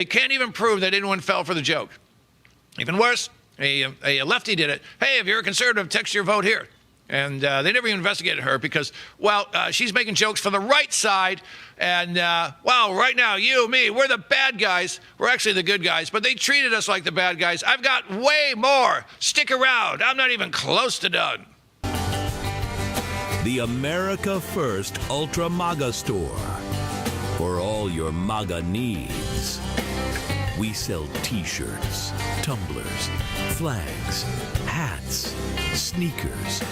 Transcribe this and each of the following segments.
They can't even prove that anyone fell for the joke. Even worse, a lefty did it. Hey, if you're a conservative, text your vote here. And they never even investigated her because, well, she's making jokes for the right side. And, well, right now, you, me, we're the bad guys. We're actually the good guys. But they treated us like the bad guys. I've got way more. Stick around. I'm not even close to done. The America First Ultra MAGA store. For all your MAGA needs. We sell t-shirts, tumblers, flags, hats, sneakers,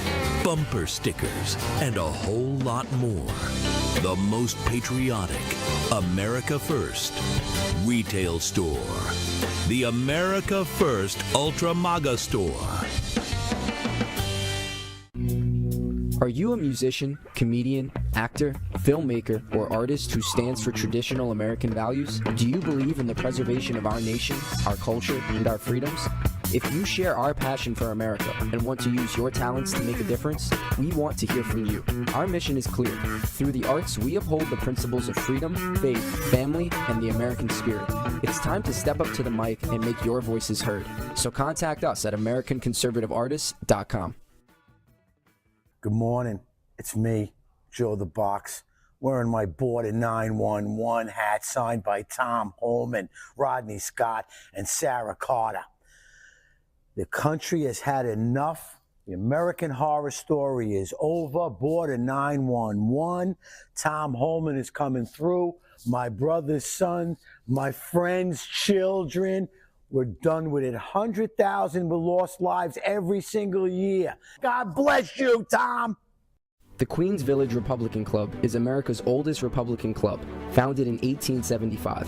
bumper stickers, and a whole lot more. The most patriotic America First retail store. The America First Ultra MAGA store. Are you a musician, comedian, actor, filmmaker, or artist who stands for traditional American values? Do you believe in the preservation of our nation, our culture, and our freedoms? If you share our passion for America and want to use your talents to make a difference, we want to hear from you. Our mission is clear. Through the arts, we uphold the principles of freedom, faith, family, and the American spirit. It's time to step up to the mic and make your voices heard. So contact us at AmericanConservativeArtists.com. Good morning. It's me, Joe the Box, wearing my Border 911 hat signed by Tom Holman, Rodney Scott, and Sarah Carter. The country has had enough. The American Horror Story is over. Border 911. Tom Holman is coming through. My brother's son, my friends' children. We're done with it. 100,000 lost lives every single year. God bless you, Tom. The Queens Village Republican Club is America's oldest Republican club, founded in 1875.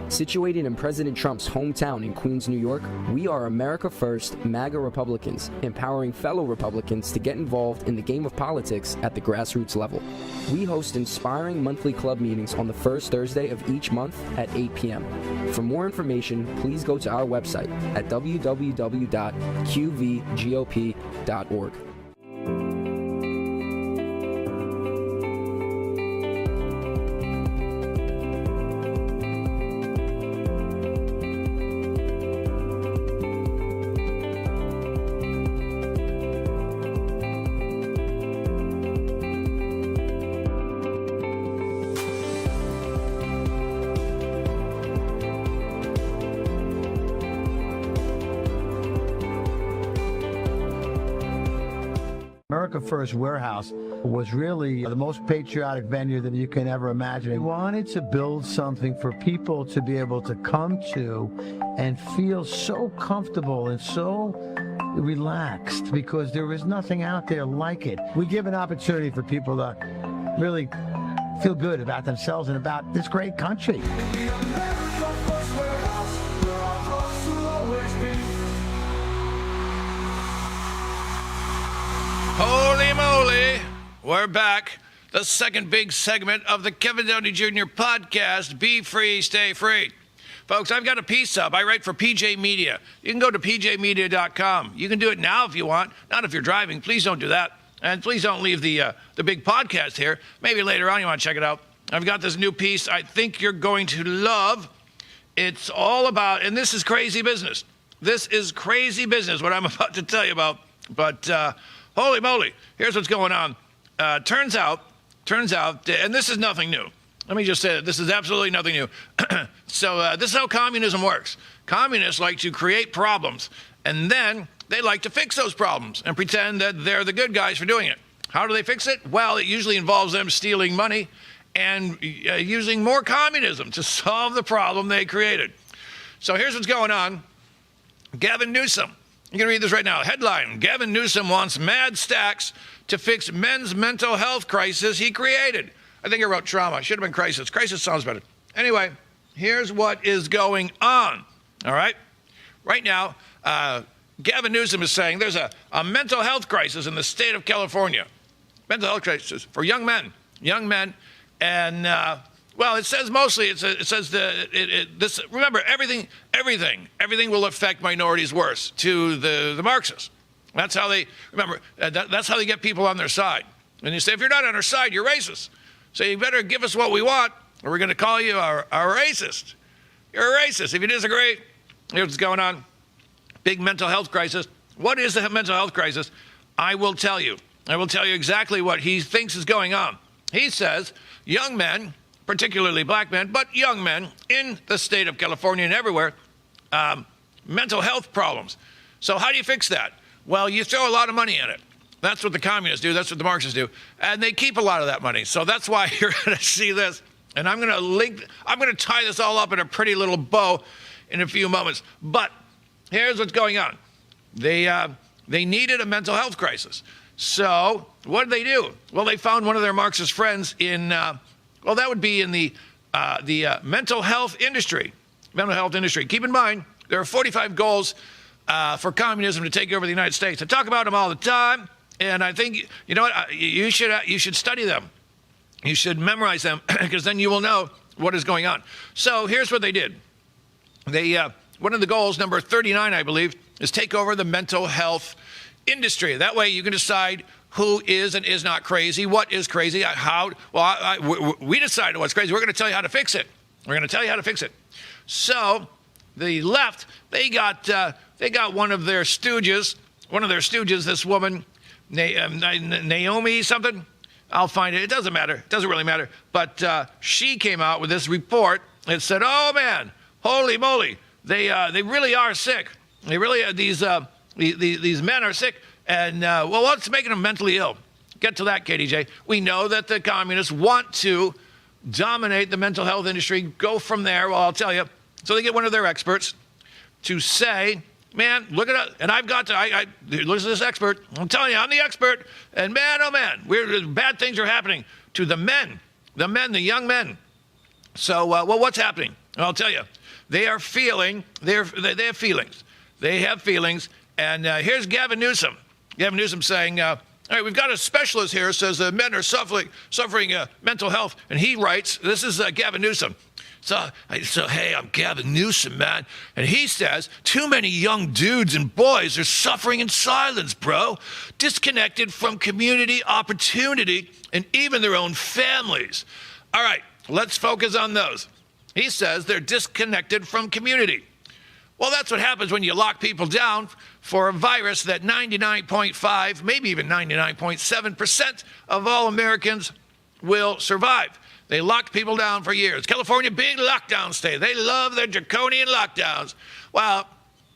Situated in President Trump's hometown in Queens, New York, we are America First MAGA Republicans, empowering fellow Republicans to get involved in the game of politics at the grassroots level. We host inspiring monthly club meetings on the first Thursday of each month at 8 p.m. For more information, please go to our website at www.qvgop.org. America First Warehouse was really the most patriotic venue that you can ever imagine. We wanted to build something for people to be able to come to and feel so comfortable and so relaxed because there is nothing out there like it. We give an opportunity for people to really feel good about themselves and about this great country. Holy moly, we're back. The second big segment of the Kevin Downey Jr. podcast, Be Free, Stay Free. Folks, I've got a piece up. I write for PJ Media. You can go to pjmedia.com. You can do it now if you want. Not if you're driving. Please don't do that. And please don't leave the big podcast here. Maybe later on you want to check it out. I've got this new piece I think you're going to love. It's all about, and this is crazy business. This is crazy business, what I'm about to tell you about. But holy moly, here's what's going on. Turns out, and this is nothing new. Let me just say that this is absolutely nothing new. So this is how communism works. Communists like to create problems, and then they like to fix those problems and pretend that they're the good guys for doing it. How do they fix it? Well, it usually involves them stealing money and using more communism to solve the problem they created. So here's what's going on. Gavin Newsom. You can read this right now. Headline, Gavin Newsom wants mad stacks to fix men's mental health crisis he created. I think I wrote trauma. Should have been crisis. Crisis sounds better. Anyway, here's what is going on. All right? Right now, Gavin Newsom is saying there's a mental health crisis in the state of California. Mental health crisis for young men. And, well, it says mostly, this, remember, everything will affect minorities worse to the Marxists. That's how they, remember, that's how they get people on their side. And you say, if you're not on our side, you're racist. So you better give us what we want, or we're going to call you a racist. you're a racist. If you disagree, here's what's going on. Big mental health crisis. What is the mental health crisis? I will tell you. I will tell you exactly what he thinks is going on. He says young men, particularly black men, but young men in the state of California and everywhere, mental health problems. So how do you fix that? Well, you throw a lot of money in it. That's what the communists do. That's what the Marxists do. And they keep a lot of that money. So that's why you're going to see this. And I'm going to tie this all up in a pretty little bow in a few moments. But here's what's going on. They needed a mental health crisis. So what did they do? Well, they found one of their Marxist friends in, that would be in the mental health industry. Mental health industry. Keep in mind, there are 45 goals for communism to take over the United States. I talk about them all the time, and I think, you know what, you should study them. You should memorize them, because then you will know what is going on. So here's what they did. They one of the goals, number 39, I believe, is take over the mental health industry. That way you can decide who is and is not crazy, what is crazy, how. Well, we decided what's crazy. We're going to tell you how to fix it. We're going to tell you how to fix it. So the left, they got one of their stooges, this woman, Naomi something. I'll find it. It doesn't matter. It doesn't really matter. But she came out with this report and said, "Oh man, holy moly, they really are sick. They really are, these men are sick. And what's making them mentally ill? Get to that, KDJ. We know that the communists want to dominate the mental health industry. Go from there. Well, I'll tell you. So they get one of their experts to say, man, look at it. And I've got to, listen to this expert. I'm telling you, I'm the expert. And man, oh man, bad things are happening to the young men. So, what's happening? I'll tell you. They are feeling, they have feelings. They have feelings. And here's Gavin Newsom. Gavin Newsom saying, all right, we've got a specialist here who says that men are suffering mental health. And he writes, this is Gavin Newsom. So, hey, I'm Gavin Newsom, man. And he says, too many young dudes and boys are suffering in silence, bro. Disconnected from community opportunity and even their own families. All right, let's focus on those. He says they're disconnected from community. Well, that's what happens when you lock people down for a virus that 99.5, maybe even 99.7% of all Americans will survive. They locked people down for years. California, big lockdown state. They love their draconian lockdowns. Well,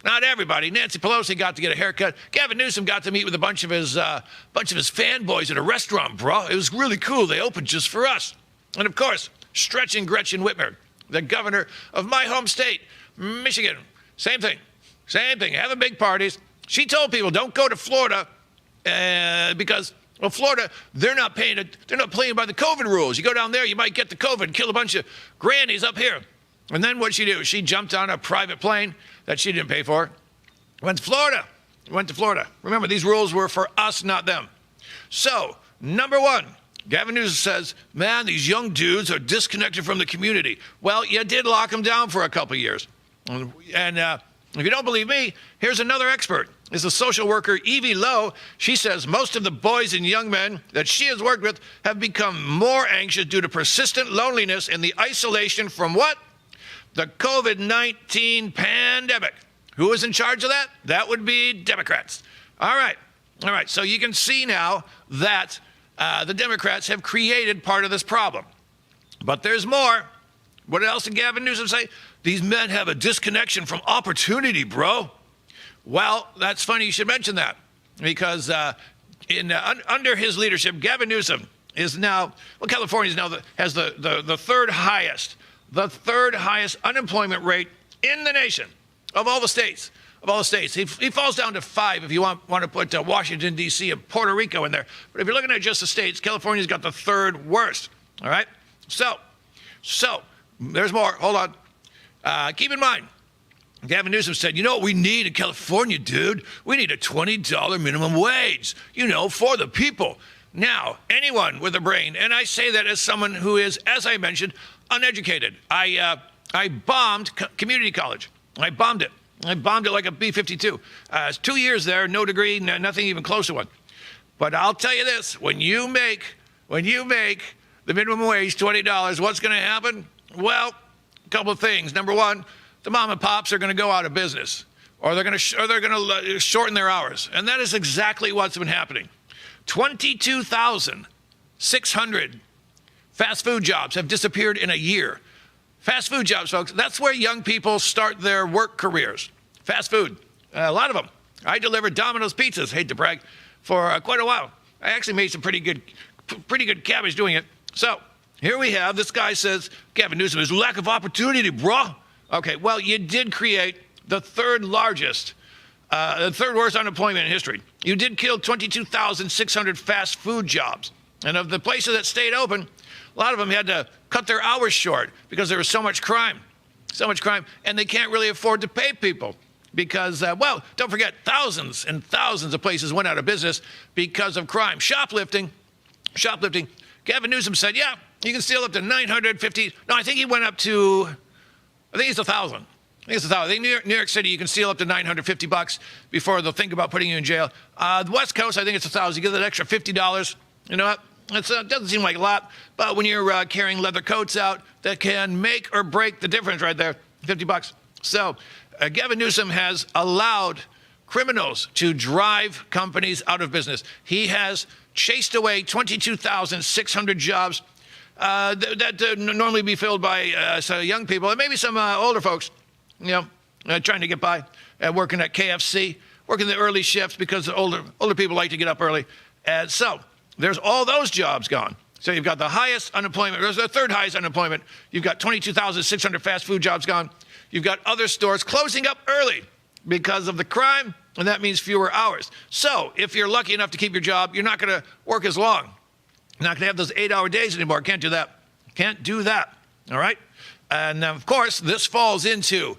not everybody. Nancy Pelosi got to get a haircut. Gavin Newsom got to meet with a bunch of his fanboys at a restaurant, bro. It was really cool. They opened just for us. And of course, stretching Gretchen Whitmer, the governor of my home state, Michigan. Same thing. Having big parties. She told people, don't go to Florida because, well, Florida, they're not playing by the COVID rules. You go down there, you might get the COVID and kill a bunch of grannies up here. And then what'd she do? She jumped on a private plane that she didn't pay for. Went to Florida. Remember, these rules were for us, not them. So, number one, Gavin Newsom says, man, these young dudes are disconnected from the community. Well, you did lock them down for a couple of years. And if you don't believe me, here's another expert. It's a social worker, Evie Lowe. She says most of the boys and young men that she has worked with have become more anxious due to persistent loneliness and the isolation from what? The COVID-19 pandemic. Who is in charge of that? That would be Democrats. All right. So you can see now that the Democrats have created part of this problem. But there's more. What else did Gavin Newsom say? These men have a disconnection from opportunity, bro. Well, that's funny you should mention that because under his leadership, Gavin Newsom is now, well, California is now has the third highest unemployment rate in the nation of all the states. He falls down to 5 if you want to put Washington, D.C. and Puerto Rico in there. But if you're looking at just the states, California's got the third worst. All right? So there's more. Hold on. Keep in mind, Gavin Newsom said, you know what we need in California, dude? We need a $20 minimum wage, for the people. Now, anyone with a brain, and I say that as someone who is, as I mentioned, uneducated. I bombed community college. I bombed it like a B-52. 2 years there, no degree, nothing even close to one. But I'll tell you this, when you make the minimum wage $20, what's going to happen? Well, couple of things. Number one, the mom and pops are going to go out of business, or they're going to shorten their hours. And that is exactly what's been happening. 22,600 fast food jobs have disappeared in a year. Fast food jobs, folks, that's where young people start their work careers. Fast food, a lot of them. I delivered Domino's pizzas, hate to brag, for quite a while. I actually made some pretty good cabbage doing it. So here we have, this guy says, Gavin Newsom, is lack of opportunity, bro. Okay, well, you did create the third worst unemployment in history. You did kill 22,600 fast food jobs. And of the places that stayed open, a lot of them had to cut their hours short because there was so much crime, and they can't really afford to pay people because, well, don't forget, thousands and thousands of places went out of business because of crime. Shoplifting. Gavin Newsom said, yeah, you can steal up to 950. No, I think he went up to, I think it's 1,000. I think New York City, you can steal up to $950 before they'll think about putting you in jail. The West Coast, I think it's 1,000. You get that extra $50. You know what? It doesn't seem like a lot, but when you're carrying leather coats out, that can make or break the difference right there, $50. So Gavin Newsom has allowed criminals to drive companies out of business. He has chased away 22,600 jobs that normally be filled by young people and maybe some older folks, trying to get by, working at KFC, working the early shifts because older people like to get up early. So there's all those jobs gone. So you've got the highest unemployment, there's the third highest unemployment. You've got 22,600 fast food jobs gone. You've got other stores closing up early because of the crime, and that means fewer hours. So if you're lucky enough to keep your job, you're not going to work as long. You're not going to have those 8-hour days anymore. Can't do that. All right? And of course, this falls into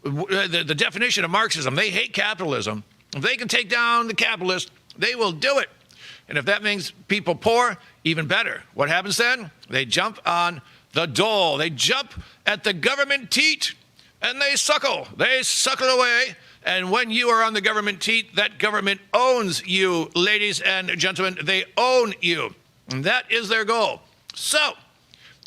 the definition of Marxism. They hate capitalism. If they can take down the capitalist, they will do it. And if that means people poor, even better. What happens then? They jump on the dole. They jump at the government teat, and they suckle. They suckle away. And when you are on the government teat, that government owns you, ladies and gentlemen. They own you. And that is their goal. So,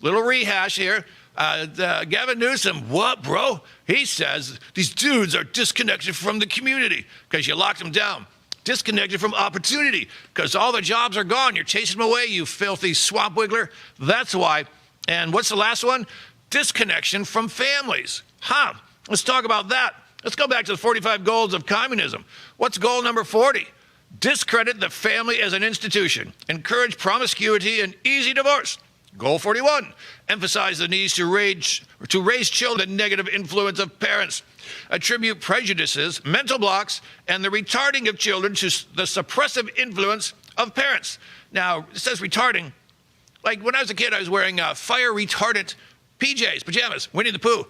little rehash here. Gavin Newsom, what, bro? He says these dudes are disconnected from the community because you locked them down. Disconnected from opportunity because all the jobs are gone. You're chasing them away, you filthy swamp wiggler. That's why. And what's the last one? Disconnection from families. Let's talk about that. Let's go back to the 45 goals of communism. What's goal number 40? Discredit the family as an institution. Encourage promiscuity and easy divorce. Goal 41, emphasize the need to raise children, the negative influence of parents. Attribute prejudices, mental blocks, and the retarding of children to the suppressive influence of parents. Now, it says retarding. Like when I was a kid, I was wearing fire retardant pajamas, Winnie the Pooh,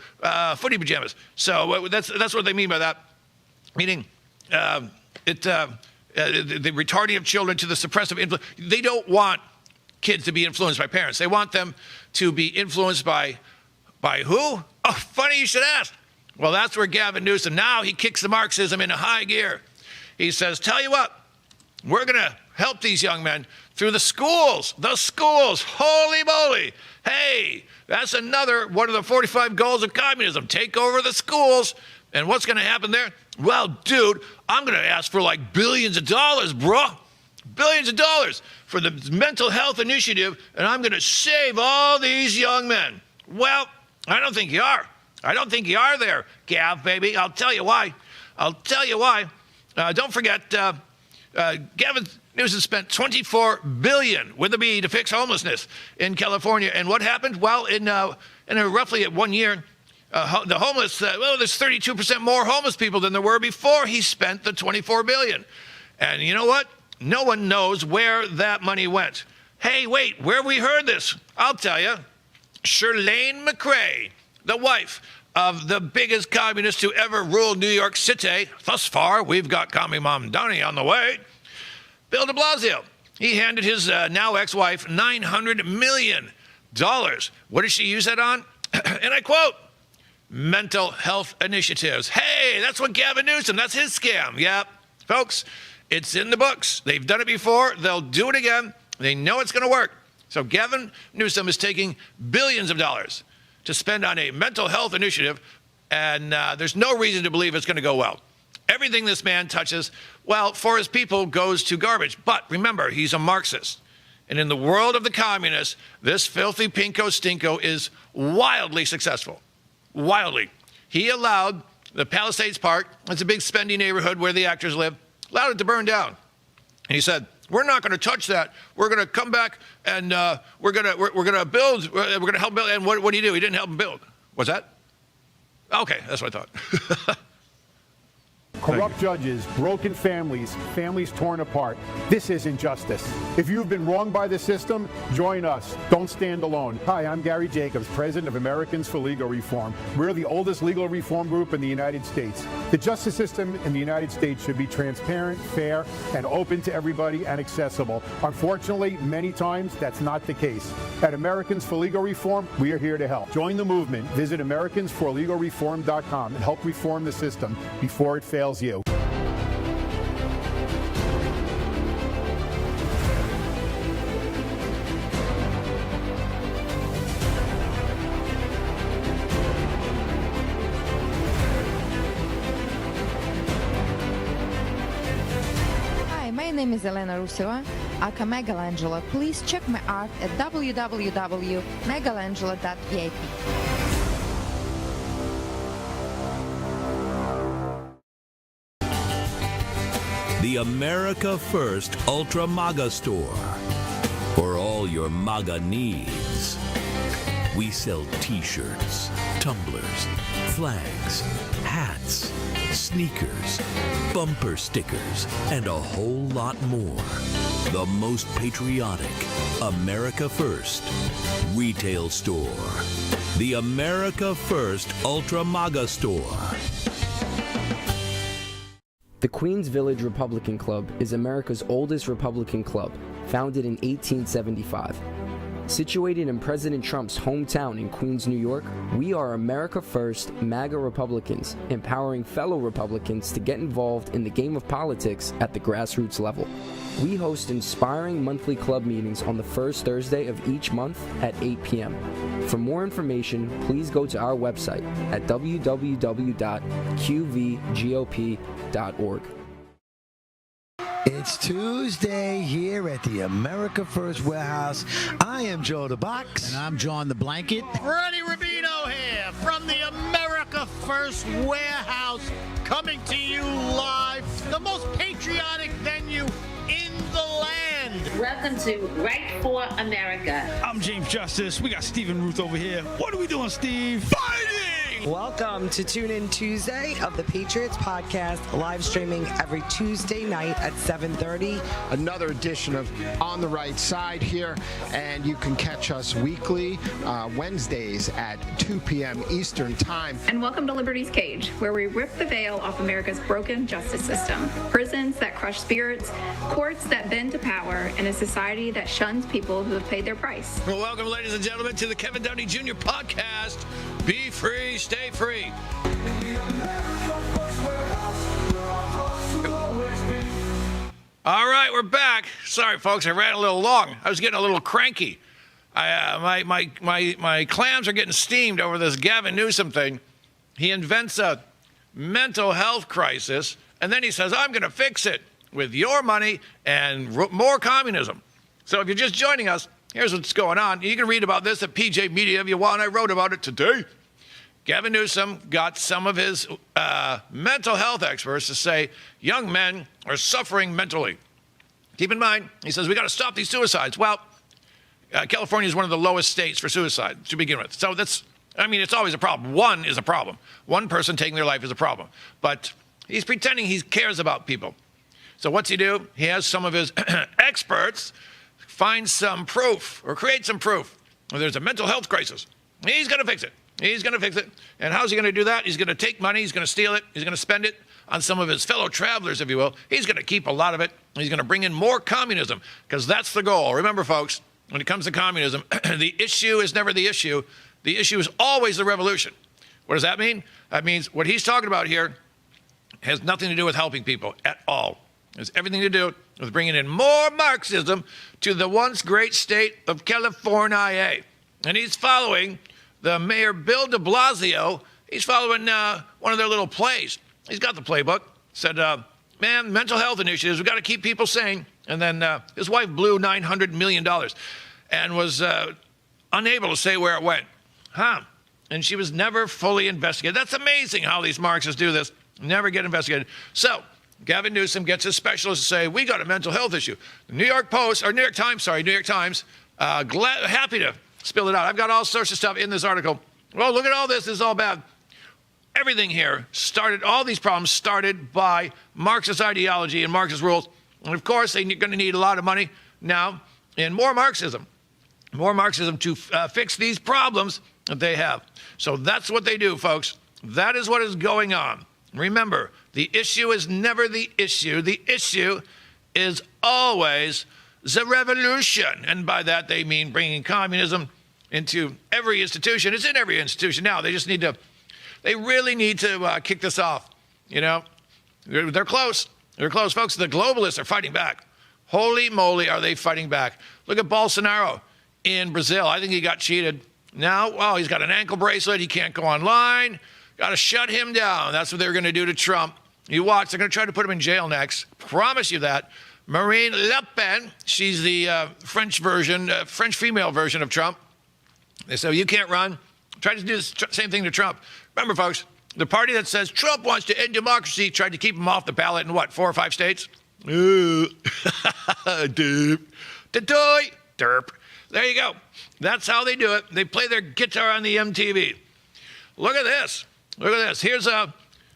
footy pajamas. So that's what they mean by that. Meaning, the retarding of children to the suppressive influence. They don't want kids to be influenced by parents. They want them to be influenced by who? Oh, funny you should ask. Well, that's where Gavin Newsom, now he kicks the Marxism into high gear. He says, tell you what, we're going to help these young men through the schools. Holy moly. Hey, that's another one of the 45 goals of communism. Take over the schools. And what's going to happen there? Well, dude, I'm going to ask for like billions of dollars, bro. Billions of dollars for the mental health initiative, and I'm going to save all these young men. Well, I don't think you are. I don't think you are there, Gav, baby. I'll tell you why. Don't forget, Gavin Newsom spent $24 billion with a B to fix homelessness in California. And what happened? Well, in roughly at 1 year, the homeless, there's 32% more homeless people than there were before he spent the $24 billion. And you know what? No one knows where that money went. Hey, wait, where have we heard this? I'll tell you. Chirlane McCray, the wife of the biggest communist who ever ruled New York City. Thus far, we've got Commie Mom Donnie on the way. Bill de Blasio. He handed his now ex-wife $900 million. What did she use that on? And I quote, mental health initiatives. Hey, that's what Gavin Newsom, that's his scam. Yep, folks, it's in the books. They've done it before. They'll do it again. They know it's going to work. So Gavin Newsom is taking billions of dollars to spend on a mental health initiative, and there's no reason to believe it's going to go well. Everything this man touches, well, for his people, goes to garbage. But remember, he's a Marxist. And in the world of the communists, this filthy pinko stinko is wildly successful. Wildly. He allowed the Palisades Park, it's a big spendy neighborhood where the actors live, allowed it to burn down. And he said, we're not going to touch that. We're going to come back and we're going to build. We're going to help build. And what did he do? He didn't help him build. What's that? Okay, that's what I thought. Corrupt judges, broken families, families torn apart. This isn't justice. If you've been wronged by the system, join us. Don't stand alone. Hi, I'm Gary Jacobs, president of Americans for Legal Reform. We're the oldest legal reform group in the United States. The justice system in the United States should be transparent, fair, and open to everybody and accessible. Unfortunately, many times that's not the case. At Americans for Legal Reform, we are here to help. Join the movement. Visit AmericansForLegalReform.com and help reform the system before it fails you. Hi, my name is Elena Ruseva, aka Megalangela. Please check my art at www.megalangela.vip. The America First Ultra MAGA Store. For all your MAGA needs. We sell t-shirts, tumblers, flags, hats, sneakers, bumper stickers, and a whole lot more. The most patriotic America First retail store. The America First Ultra MAGA Store. The Queens Village Republican Club is America's oldest Republican club, founded in 1875. Situated in President Trump's hometown in Queens, New York, we are America First MAGA Republicans, empowering fellow Republicans to get involved in the game of politics at the grassroots level. We host inspiring monthly club meetings on the first Thursday of each month at 8 p.m. For more information, please go to our website at www.qvgop.org. It's Tuesday here at the America First Warehouse. I am Joe the Box. And I'm John the Blanket. Freddie Rubino here from the America First Warehouse, coming to you live, the most patriotic venue in the land. Welcome to Right for America. I'm James Justice. We got Stephen Ruth over here. What are we doing, Steve? Fighting! Welcome to Tune In Tuesday of the Patriots Podcast, live streaming every Tuesday night at 7:30. Another edition of On the Right Side here, and you can catch us weekly, Wednesdays at 2 p.m. Eastern Time. And welcome to Liberty's Cage, where we rip the veil off America's broken justice system. Prisons that crush spirits, courts that bend to power, and a society that shuns people who have paid their price. Well, welcome, ladies and gentlemen, to the Kevin Downey Jr. Podcast. Be free, stay free. All right, we're back. Sorry, folks, I ran a little long. I was getting a little cranky. My clams are getting steamed over this Gavin Newsom thing. He invents a mental health crisis, and then he says, I'm going to fix it with your money and more communism. So if you're just joining us, here's what's going on. You can read about this at PJ Media if you want. I wrote about it today. Gavin Newsom got some of his mental health experts to say young men are suffering mentally. Keep in mind, he says, we got to stop these suicides. Well, California is one of the lowest states for suicide to begin with. So it's always a problem. One is a problem. One person taking their life is a problem. But he's pretending he cares about people. So what's he do? He has some of his experts find some proof or create some proof. Well, there's a mental health crisis. He's going to fix it. He's going to fix it. And how's he going to do that? He's going to take money. He's going to steal it. He's going to spend it on some of his fellow travelers, if you will. He's going to keep a lot of it. He's going to bring in more communism because that's the goal. Remember, folks, when it comes to communism, the issue is never the issue. The issue is always the revolution. What does that mean? That means what he's talking about here has nothing to do with helping people at all. It has everything to do with bringing in more Marxism to the once great state of California. And he's following the mayor, Bill de Blasio, he's following one of their little plays. He's got the playbook. Said, man, mental health initiatives, we've got to keep people sane. And then his wife blew $900 million and was unable to say where it went. And she was never fully investigated. That's amazing how these Marxists do this. Never get investigated. So Gavin Newsom gets his specialists to say, we got a mental health issue. The New York Times, happy to spill it out. I've got all sorts of stuff in this article. Well, look at all this. This is all bad. Everything here started, all these problems started by Marxist ideology and Marxist rules. And of course, they're going to need a lot of money now and more Marxism to fix these problems that they have. So that's what they do, folks. That is what is going on. Remember, the issue is never the issue. The issue is always the revolution. And by that, they mean bringing communism into every institution. It's in every institution now. They just need to, they really need to kick this off. You know, they're close. They're close, folks. The globalists are fighting back. Holy moly, are they fighting back. Look at Bolsonaro in Brazil. I think he got cheated. Now, well, he's got an ankle bracelet. He can't go online. Got to shut him down. That's what they're going to do to Trump. You watch. They're going to try to put him in jail next. Promise you that. Marine Le Pen, she's the French female version of Trump. They say, you can't run. Try to do the same thing to Trump. Remember, folks, the party that says Trump wants to end democracy tried to keep him off the ballot in what, 4 or 5 states? Ooh. Derp. Derp. There you go. That's how they do it. They play their guitar on the MTV. Look at this. Look at this. Here's a,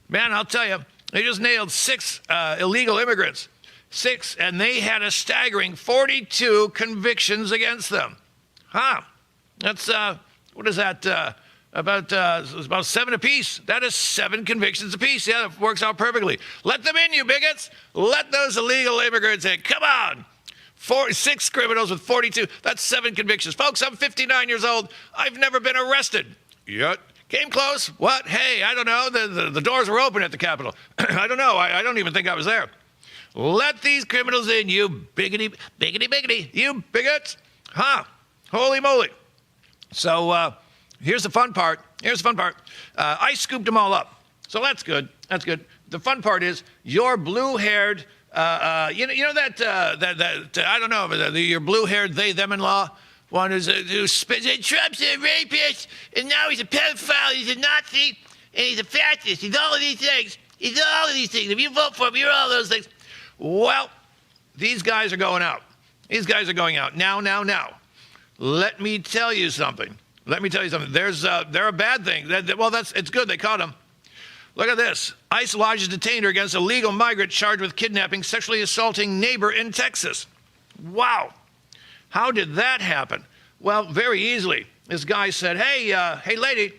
man, I'll tell you, they just nailed 6 illegal immigrants. 6, and they had a staggering 42 convictions against them. That's, what is that, about 7 apiece. That is 7 convictions apiece. Yeah, that works out perfectly. Let them in, you bigots. Let those illegal immigrants in. Come on. 6 criminals with 42. That's 7 convictions. Folks, I'm 59 years old. I've never been arrested yet. Came close. What? Hey, I don't know. The doors were open at the Capitol. I don't know. I don't even think I was there. Let these criminals in, you biggity, you bigots. Holy moly. So here's the fun part. I scooped them all up. So that's good. That's good. The fun part is your blue-haired, you know that I don't know, your blue-haired they-them-in-law one who spits, Trump's a rapist, and now he's a pedophile, he's a Nazi, and he's a fascist. He's all of these things. He's all of these things. If you vote for him, you're all those things. Well, these guys are going out. These guys are going out. Now. Let me tell you something. They're a bad thing. It's good they caught him. Look at this. ICE lodges detainer against a legal migrant charged with kidnapping, sexually assaulting neighbor in Texas. Wow. How did that happen? Well, very easily. This guy said, hey, lady,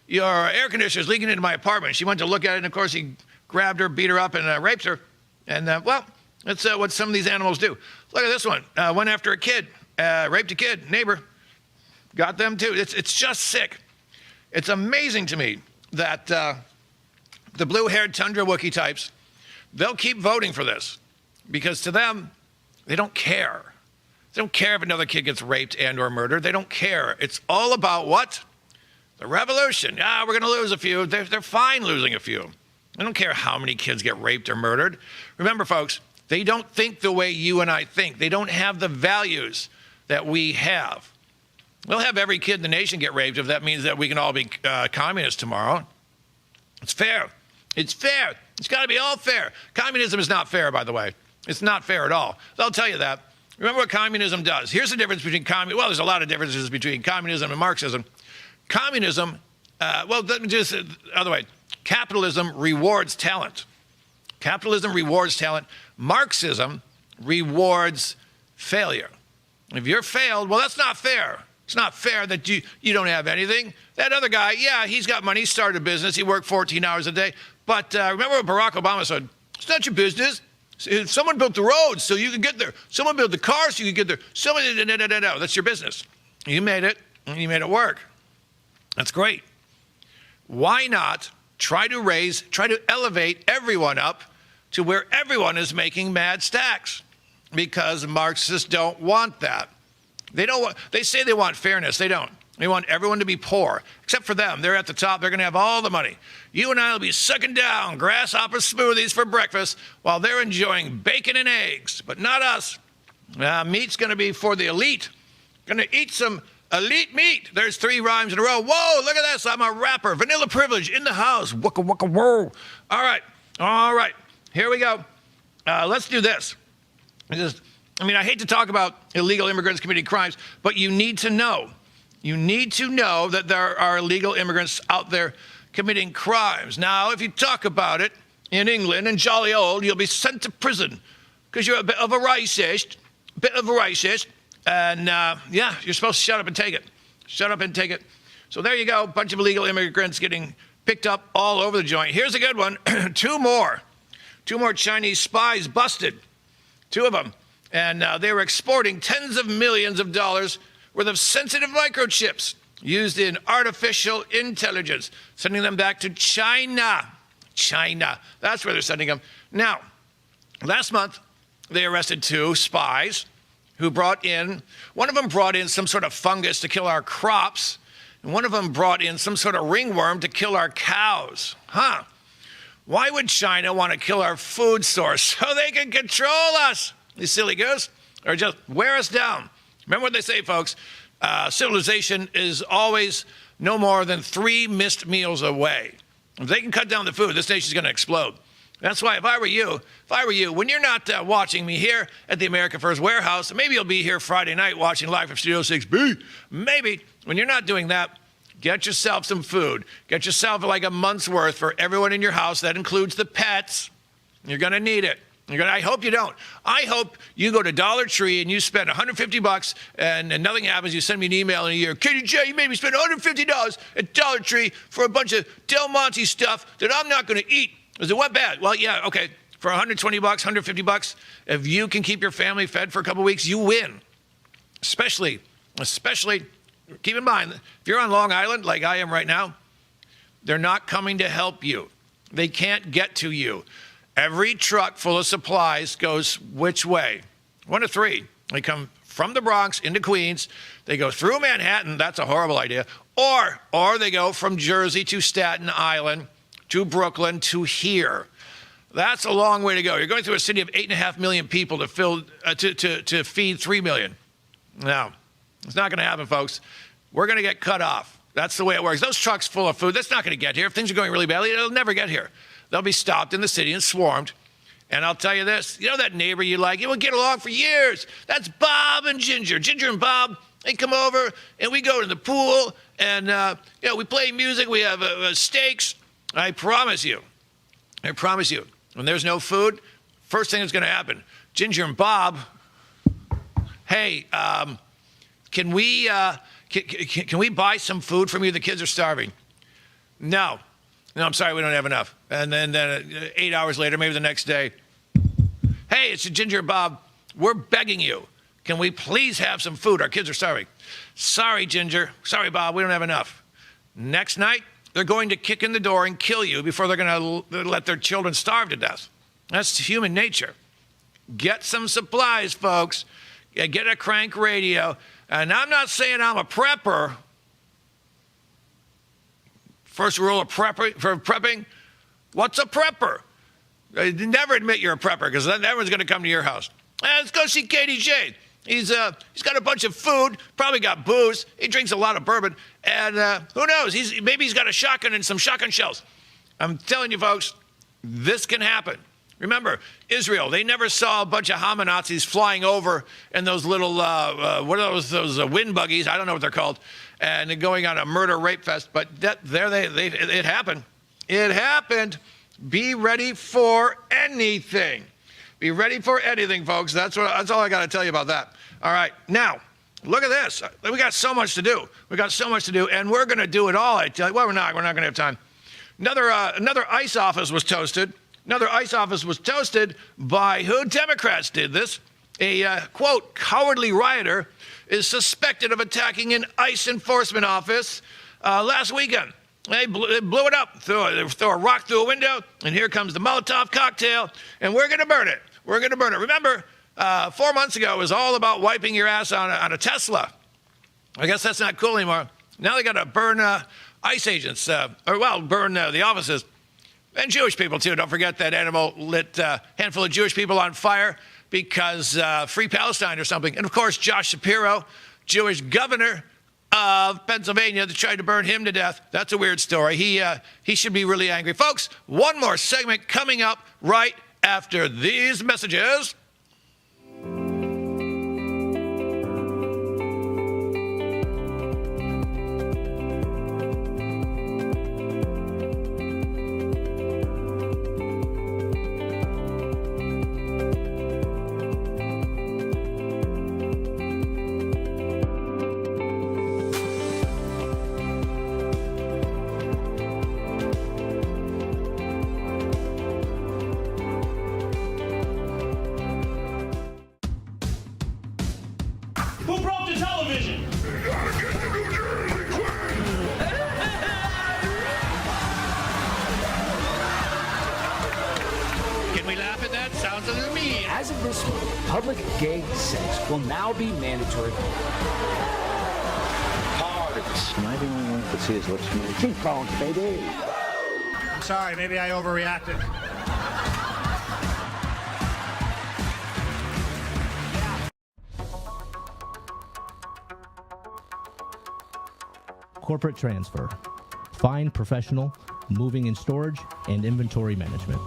your air conditioner is leaking into my apartment. She went to look at it, and of course, he grabbed her, beat her up, and raped her. And, well, that's what some of these animals do. Look at this one. Went after a kid, raped a kid, neighbor. Got them, too. It's just sick. It's amazing to me that the blue-haired tundra Wookiee types, they'll keep voting for this because to them, they don't care. They don't care if another kid gets raped and or murdered. They don't care. It's all about what? The revolution. We're going to lose a few. They're fine losing a few. They don't care how many kids get raped or murdered. Remember, folks, they don't think the way you and I think. They don't have the values that we have. We'll have every kid in the nation get raped if that means that we can all be communists tomorrow. It's fair. It's fair. It's got to be all fair. Communism is not fair, by the way. It's not fair at all. I'll tell you that. Remember what communism does. Here's the difference between well, there's a lot of differences between communism and Marxism. Communism, let me just the other way. Capitalism rewards talent. Marxism rewards failure. If you're failed, well, that's not fair. It's not fair that you don't have anything. That other guy, yeah, he's got money. He started a business. He worked 14 hours a day. But remember what Barack Obama said? It's not your business. Someone built the roads so you can get there. Someone built the cars so you can get there. No. That's your business. You made it, and you made it work. That's great. Why not try to elevate everyone up to where everyone is making mad stacks? Because Marxists don't want that. They say they want fairness. They don't. They want everyone to be poor, except for them. They're at the top. They're going to have all the money. You and I will be sucking down grasshopper smoothies for breakfast while they're enjoying bacon and eggs, but not us. Meat's going to be for the elite. Going to eat some elite meat. There's 3 rhymes in a row. Whoa, look at this. I'm a rapper. Vanilla Privilege in the house. Wooka, wooka, whoa. All right. Here we go. Let's do this. I hate to talk about illegal immigrants committing crimes, but you need to know. You need to know that there are illegal immigrants out there committing crimes. Now, if you talk about it in England and jolly old, you'll be sent to prison because you're a bit of a racist. And, you're supposed to shut up and take it. Shut up and take it. So there you go. A bunch of illegal immigrants getting picked up all over the joint. Here's a good one. 2 more Chinese spies busted. 2 of them. And they were exporting tens of millions of dollars worth of sensitive microchips used in artificial intelligence, sending them back to China. That's where they're sending them. Now, last month, they arrested 2 spies who one of them brought in some sort of fungus to kill our crops, and one of them brought in some sort of ringworm to kill our cows. Why would China want to kill our food source so they can control us? You silly goose. Or just wear us down. Remember what they say, folks. Civilization is always no more than 3 missed meals away. If they can cut down the food, this nation's going to explode. That's why if I were you, when you're not watching me here at the America First Warehouse, maybe you'll be here Friday night watching live from Studio 6B. Maybe when you're not doing that, get yourself some food. Get yourself like a month's worth for everyone in your house. That includes the pets. You're going to need it. I hope you don't. I hope you go to Dollar Tree and you spend $150 and nothing happens. You send me an email in a year. KDJ, you made me spend $150 at Dollar Tree for a bunch of Del Monte stuff that I'm not going to eat. Is it what bad? Well, yeah, okay. For $120, $150, if you can keep your family fed for a couple weeks, you win. Especially, keep in mind, if you're on Long Island like I am right now, they're not coming to help you. They can't get to you. Every truck full of supplies goes which way? 1 of 3. They come from the Bronx into Queens. They go through Manhattan. That's a horrible idea. Or they go from Jersey to Staten Island to Brooklyn to here. That's a long way to go. You're going through a city of 8.5 million people to feed 3 million. No, it's not going to happen, folks. We're going to get cut off. That's the way it works. Those trucks full of food, that's not going to get here. If things are going really badly, it'll never get here. They'll be stopped in the city and swarmed. And I'll tell you this, you know that neighbor you like? You will get along for years. That's Bob and Ginger. Ginger and Bob, they come over and we go to the pool and we play music. We have steaks. I promise you, when there's no food, first thing that's going to happen, Ginger and Bob, hey, can we buy some food from you? The kids are starving. No, I'm sorry, we don't have enough. And then 8 hours later, maybe the next day, hey, it's Ginger and Bob. We're begging you. Can we please have some food? Our kids are starving. Sorry, Ginger. Sorry, Bob. We don't have enough. Next night, they're going to kick in the door and kill you before they're going to let their children starve to death. That's human nature. Get some supplies, folks. Get a crank radio. And I'm not saying I'm a prepper. First rule of prepping, what's a prepper? Never admit you're a prepper because then everyone's going to come to your house. Let's go see KDJ. He's got a bunch of food, probably got booze. He drinks a lot of bourbon. And who knows? Maybe he's got a shotgun and some shotgun shells. I'm telling you, folks, this can happen. Remember, Israel, they never saw a bunch of Hamanazis flying over in those little, what are those wind buggies? I don't know what they're called. And going on a murder rape fest. But it happened. It happened. Be ready for anything. Be ready for anything, folks. That's all I got to tell you about that. All right. Now, look at this. We got so much to do. And we're going to do it all, I tell you. Well, we're not going to have time. Another ICE office was toasted. Another ICE office was toasted by who? Democrats did this. A, quote, cowardly rioter is suspected of attacking an ICE enforcement office last weekend. They blew it up, throw a rock through a window, and here comes the Molotov cocktail, and we're going to burn it. Remember, 4 months ago, it was all about wiping your ass on a Tesla. I guess that's not cool anymore. Now they got to burn ICE agents, burn the offices. And Jewish people, too. Don't forget that animal lit a handful of Jewish people on fire because Free Palestine or something. And, of course, Josh Shapiro, Jewish governor of Pennsylvania, that tried to burn him to death. That's a weird story. He should be really angry. Folks, one more segment coming up right after these messages. Who broke the television? Can we laugh at that? Sounds a little mean. As of this week, public gay sex will now be mandatory. Am I the only one that could see his lips move? Cheekbones, baby. I'm sorry, maybe I overreacted. Corporate transfer, fine professional, moving and storage, and inventory management.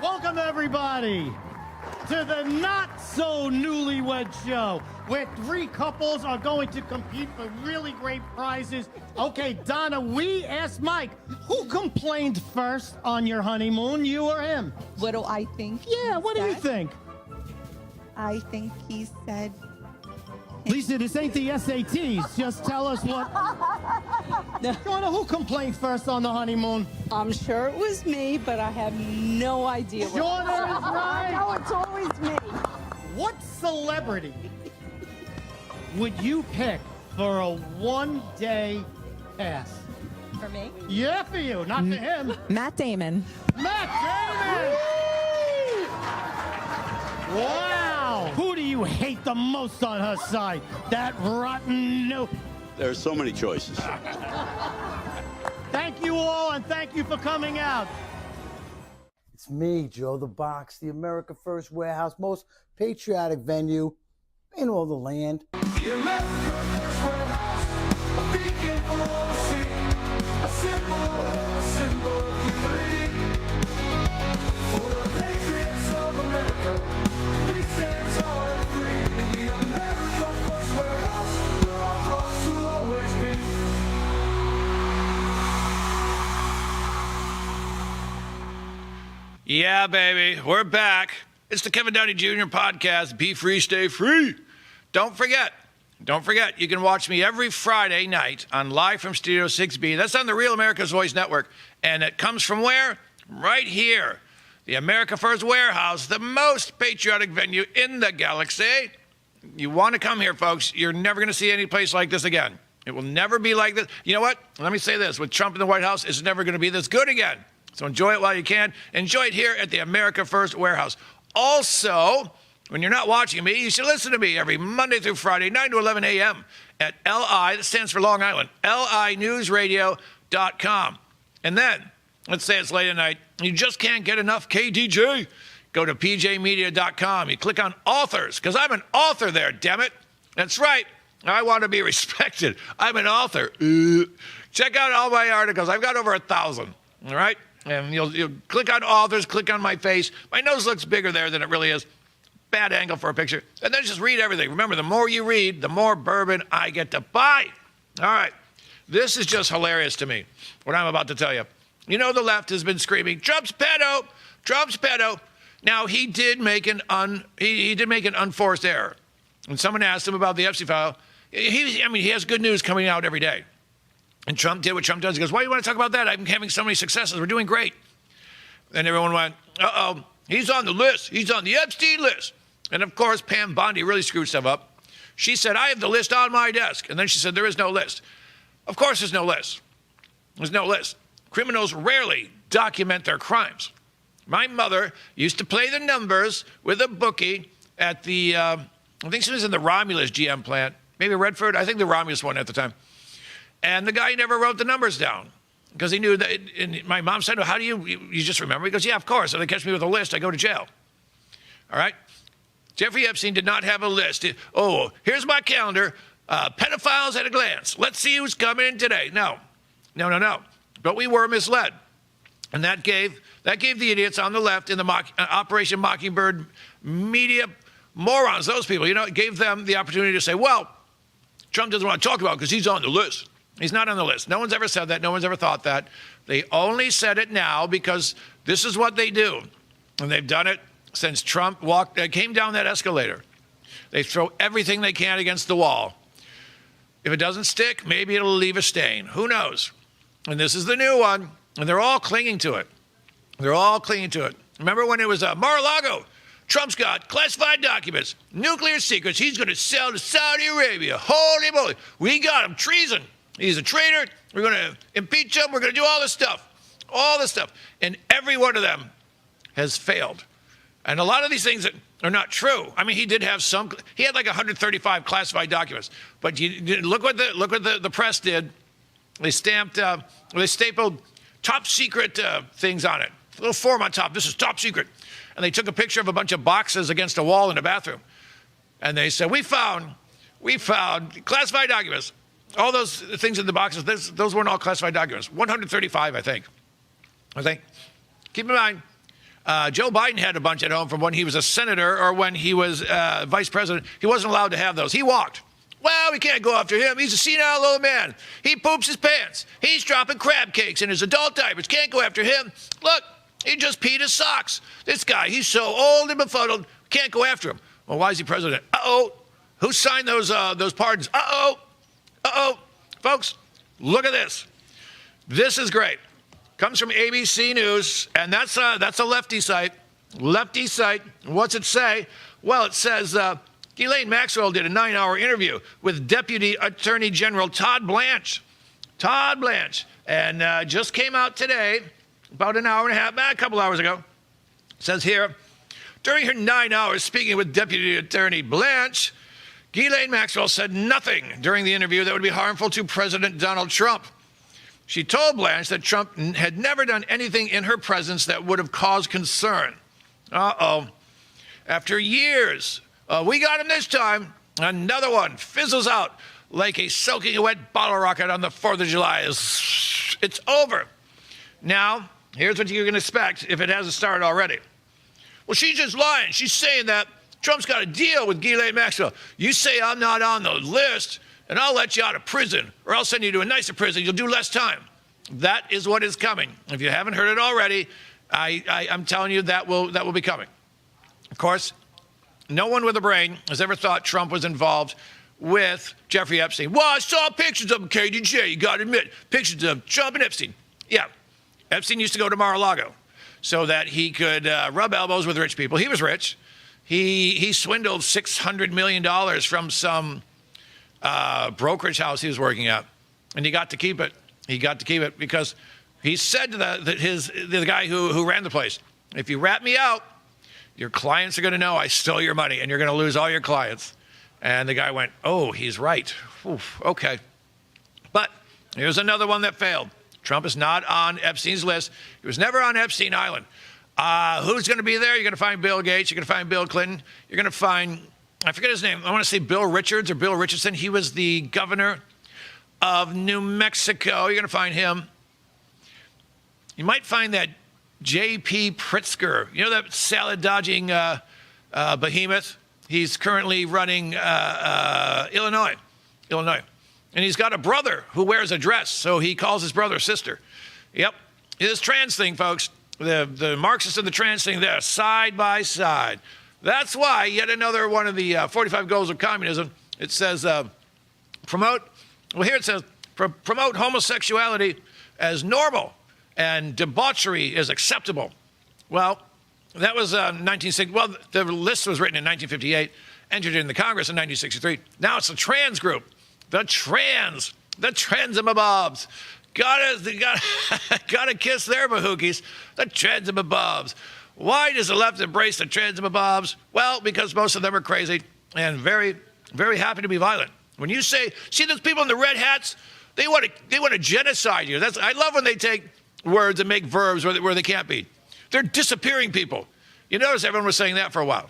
Welcome, everybody, to the not-so-newlywed show, where three couples are going to compete for really great prizes. Okay, Donna, we asked Mike, who complained first on your honeymoon, you or him? What do I think? Yeah, what do you think? I think he said... Lisa, this ain't the SATs. Just tell us what... Donna, who complained first on the honeymoon? I'm sure it was me, but I have no idea. Donna is right. No, it's always me. What celebrity would you pick for a one-day pass? For me? Yeah, for you, not for him. Matt Damon. Matt Damon! Wow! Who do you hate the most on her side? That rotten no... There's so many choices. Thank you all, and thank you for coming out. It's me, Joe the Box, the America First Warehouse, most patriotic venue in all the land. The America First Warehouse, a beacon for all to see, a symbol of unity. For the patriots of America, we stand tall and free. In the America First Warehouse, where our hearts will always be. Yeah, baby, we're back. It's the Kevin Downey Jr. podcast, Be Free, Stay Free. Don't forget, you can watch me every Friday night on Live from Studio 6B. That's on the Real America's Voice Network. And it comes from where? Right here. The America First Warehouse, the most patriotic venue in the galaxy. You want to come here, folks. You're never going to see any place like this again. It will never be like this. You know what? Let me say this. With Trump in the White House, it's never going to be this good again. So enjoy it while you can. Enjoy it here at the America First Warehouse. Also, when you're not watching me, you should listen to me every Monday through Friday, 9 to 11 a.m. at LI, that stands for Long Island, linewsradio.com. And then, let's say it's late at night, you just can't get enough KDJ. Go to pjmedia.com. You click on authors, because I'm an author there, damn it. That's right. I want to be respected. I'm an author. Check out all my articles. I've got over 1,000, all right? And you'll click on authors, click on my face. My nose looks bigger there than it really is. Bad angle for a picture. And then just read everything. Remember, the more you read, the more bourbon I get to buy. All right. This is just hilarious to me, what I'm about to tell you. You know, the left has been screaming, Trump's pedo, Trump's pedo. Now, he did make an unforced error. When someone asked him about the Epstein file, he has good news coming out every day. And Trump did what Trump does. He goes, why do you want to talk about that? I'm having so many successes. We're doing great. And everyone went, he's on the list. He's on the Epstein list. And, of course, Pam Bondi really screwed stuff up. She said, I have the list on my desk. And then she said, there is no list. Of course there's no list. There's no list. Criminals rarely document their crimes. My mother used to play the numbers with a bookie at the, I think she was in the Romulus GM plant, maybe Redford, I think the Romulus one at the time. And the guy never wrote the numbers down because he knew that, and my mom said, well, how do you just remember? He goes, yeah, of course. If they catch me with a list, I go to jail. All right? Jeffrey Epstein did not have a list. Oh, here's my calendar, pedophiles at a glance. Let's see who's coming in today. No. But we were misled. And that gave the idiots on the left in the Operation Mockingbird media morons, those people, it gave them the opportunity to say, well, Trump doesn't want to talk about it because he's on the list. He's not on the list. No one's ever said that. No one's ever thought that. They only said it now because this is what they do. And they've done it since Trump came down that escalator. They throw everything they can against the wall. If it doesn't stick, maybe it'll leave a stain. Who knows? And this is the new one. And they're all clinging to it. They're all clinging to it. Remember when it was Mar-a-Lago? Trump's got classified documents, nuclear secrets. He's going to sell to Saudi Arabia. Holy moly. We got him. Treason. He's a traitor. We're going to impeach him. We're going to do all this stuff. All this stuff. And every one of them has failed. And a lot of these things are not true. I mean, he did have some. He had like 135 classified documents. But look what the press did. They stapled top secret things on it. A little form on top. This is top secret. And they took a picture of a bunch of boxes against a wall in a bathroom. And they said, we found classified documents. All those things in the boxes, those weren't all classified documents. 135, I think. Keep in mind, Joe Biden had a bunch at home from when he was a senator or when he was vice president. He wasn't allowed to have those. He walked. Well, we can't go after him. He's a senile old man. He poops his pants. He's dropping crab cakes in his adult diapers. Can't go after him. Look, he just peed his socks. This guy, he's so old and befuddled. Can't go after him. Well, why is he president? Uh-oh. Who signed those pardons? Uh-oh. Uh-oh. Folks, look at this. This is great. Comes from ABC News, and that's a lefty site. Lefty site. What's it say? Well, it says Ghislaine Maxwell did a 9-hour interview with Deputy Attorney General Todd Blanche. And just came out today, about an hour and a half, a couple hours ago. It says here, during her 9 hours speaking with Deputy Attorney Blanche, Ghislaine Maxwell said nothing during the interview that would be harmful to President Donald Trump. She told Blanche that Trump had never done anything in her presence that would have caused concern. Uh-oh. After years, we got him this time. Another one fizzles out like a soaking wet bottle rocket on the 4th of July. It's over. Now, here's what you can expect if it hasn't started already. Well, she's just lying. She's saying that Trump's got a deal with Ghislaine Maxwell. You say I'm not on the list, and I'll let you out of prison, or I'll send you to a nicer prison. You'll do less time. That is what is coming. If you haven't heard it already, I'm telling you that will be coming. Of course, no one with a brain has ever thought Trump was involved with Jeffrey Epstein. Well, I saw pictures of him, KDJ. You got to admit, pictures of Trump and Epstein. Yeah, Epstein used to go to Mar-a-Lago so that he could rub elbows with rich people. He was rich. He swindled $600 million from some brokerage house he was working at, and he got to keep it. He got to keep it because he said to the guy who ran the place, if you rat me out, your clients are going to know I stole your money, and you're going to lose all your clients. And the guy went, oh, he's right. Oof, okay. But here's another one that failed. Trump is not on Epstein's list. He was never on Epstein Island. Who's going to be there? You're going to find Bill Gates. You're going to find Bill Clinton. You're going to find, I forget his name. I want to say Bill Richards or Bill Richardson. He was the governor of New Mexico. You're going to find him. You might find that J.P. Pritzker. You know that salad-dodging behemoth? He's currently running Illinois. And he's got a brother who wears a dress, so he calls his brother sister. Yep. This trans thing, folks. The Marxists and the trans thing, they're side by side. That's why yet another one of the 45 goals of communism, it says promote homosexuality as normal and debauchery is acceptable. Well, that was 1960. Well, the list was written in 1958, entered into Congress in 1963. Now it's the trans group. The transmabobs. Gotta kiss their mahookies. The transmabobs. Why does the left embrace the transmabobs? Well, because most of them are crazy and very, very happy to be violent. When you see those people in the red hats, they want to genocide you. I love when they take words and make verbs where they can't be. They're disappearing people. You notice everyone was saying that for a while.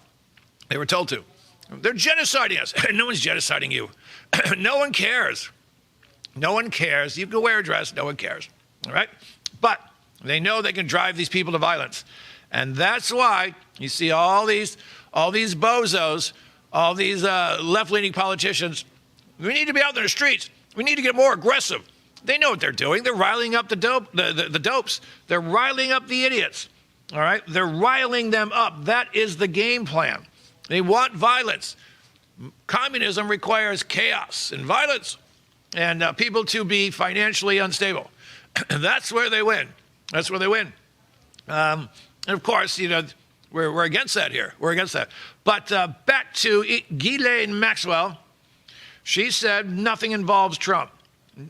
They were told to. They're genociding us. No one's genociding you. No one cares. No one cares. You can wear a dress. No one cares. All right? But they know they can drive these people to violence. And that's why you see all these bozos, all these left-leaning politicians. We need to be out in the streets. We need to get more aggressive. They know what they're doing. They're riling up the dopes. They're riling up the idiots. All right? They're riling them up. That is the game plan. They want violence. Communism requires chaos and violence and people to be financially unstable. That's where they win. That's where they win. And of course, we're against that here. We're against that. But back to Ghislaine Maxwell. She said nothing involves Trump.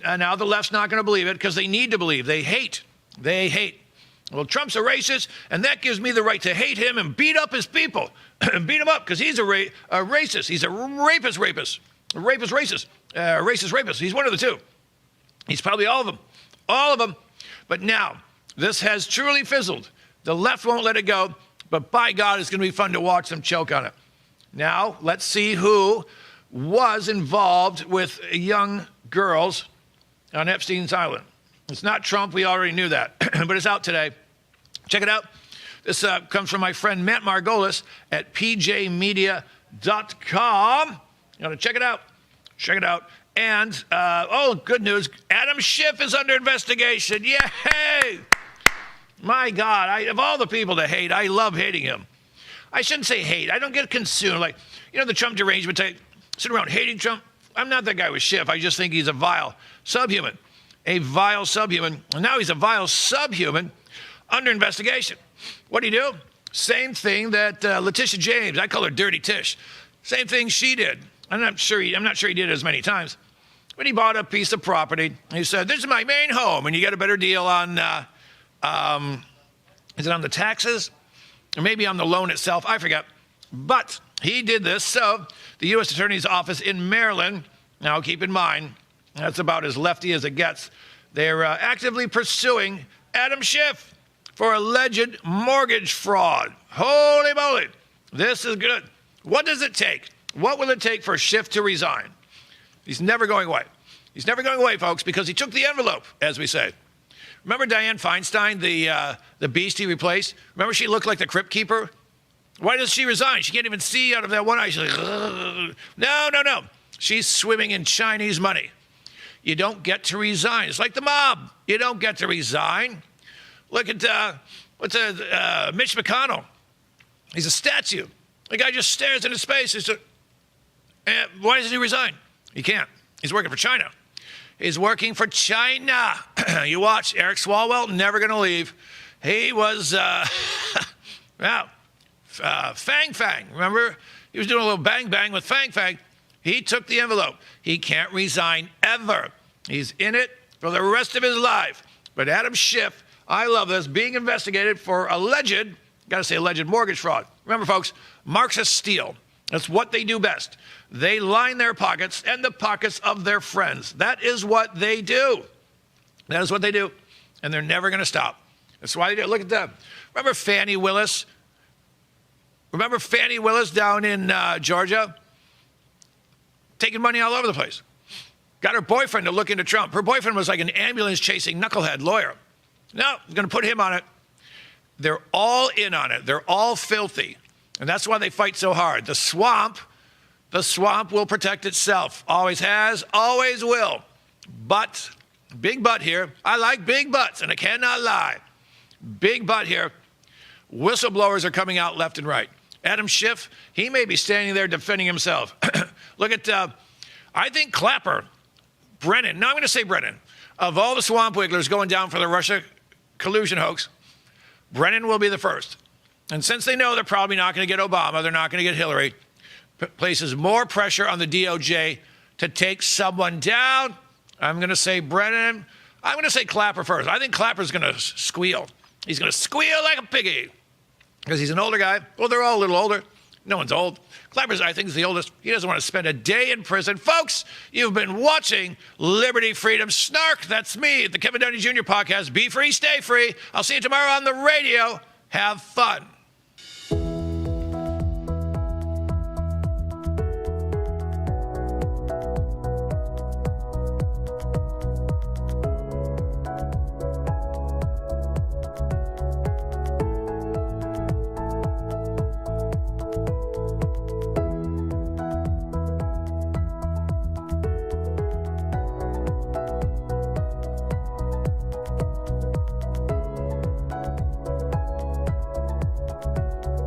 And now the left's not going to believe it because they need to believe. They hate. They hate. Well, Trump's a racist, and that gives me the right to hate him and beat up his people. Beat him up because he's a racist. He's a rapist. Racist rapist. He's one of the two. He's probably all of them. All of them. But now, this has truly fizzled. The left won't let it go, but by God, it's going to be fun to watch them choke on it. Now, let's see who was involved with young girls on Epstein's Island. It's not Trump. We already knew that, but it's out today. Check it out. This comes from my friend Matt Margolis at pjmedia.com. You got to check it out. Check it out. And, good news. Adam Schiff is under investigation. Yay! My God, of all the people to hate, I love hating him. I shouldn't say hate. I don't get consumed. Like, the Trump derangement type, sit around hating Trump. I'm not that guy with Schiff. I just think he's a vile subhuman. A vile subhuman. And now he's a vile subhuman under investigation. What did he do? Same thing that Letitia James, I call her Dirty Tish. Same thing she did. I'm not sure he did it as many times. But he bought a piece of property. And he said, this is my main home. And you get a better deal on, is it on the taxes? Or maybe on the loan itself? I forget. But he did this. So the U.S. Attorney's Office in Maryland, now keep in mind, that's about as lefty as it gets. They're actively pursuing Adam Schiff for alleged mortgage fraud. Holy moly. This is good. What does it take? What will it take for Schiff to resign? He's never going away. He's never going away, folks, because he took the envelope, as we say. Remember Dianne Feinstein, the beast he replaced? Remember she looked like the crypt keeper? Why does she resign? She can't even see out of that one eye. She's like, ugh. No. She's swimming in Chinese money. You don't get to resign. It's like the mob. You don't get to resign. Look at Mitch McConnell. He's a statue. The guy just stares into space. Why doesn't he resign? He can't. He's working for China. He's working for China. You watch. Eric Swalwell, never going to leave. He was, Fang Fang. Remember? He was doing a little bang bang with Fang Fang. He took the envelope. He can't resign ever. He's in it for the rest of his life. But Adam Schiff, I love this, being investigated for alleged mortgage fraud. Remember, folks, Marxists steal. That's what they do best. They line their pockets and the pockets of their friends. That is what they do. That is what they do. And they're never going to stop. That's why they do. Look at them. Remember Fannie Willis? Remember Fannie Willis down in Georgia? Taking money all over the place. Got her boyfriend to look into Trump. Her boyfriend was like an ambulance-chasing knucklehead lawyer. No, going to put him on it. They're all in on it. They're all filthy. And that's why they fight so hard. The swamp will protect itself. Always has, always will. But, big but here. I like big buts, and I cannot lie. Big but here. Whistleblowers are coming out left and right. Adam Schiff, he may be standing there defending himself. Look at, I think Clapper, Brennan, no, I'm going to say Brennan. Of all the swamp wigglers going down for the Russia collusion hoax, Brennan will be the first. And since they know they're probably not going to get Obama, they're not going to get Hillary, places more pressure on the DOJ to take someone down. I'm going to say Brennan. I'm going to say Clapper first. I think Clapper's going to squeal. He's going to squeal like a piggy because he's an older guy. Well, they're all a little older. No one's old. Clapper's, I think, is the oldest. He doesn't want to spend a day in prison. Folks, you've been watching Liberty, Freedom, Snark. That's me, the Kevin Downey Jr. podcast. Be free, stay free. I'll see you tomorrow on the radio. Have fun.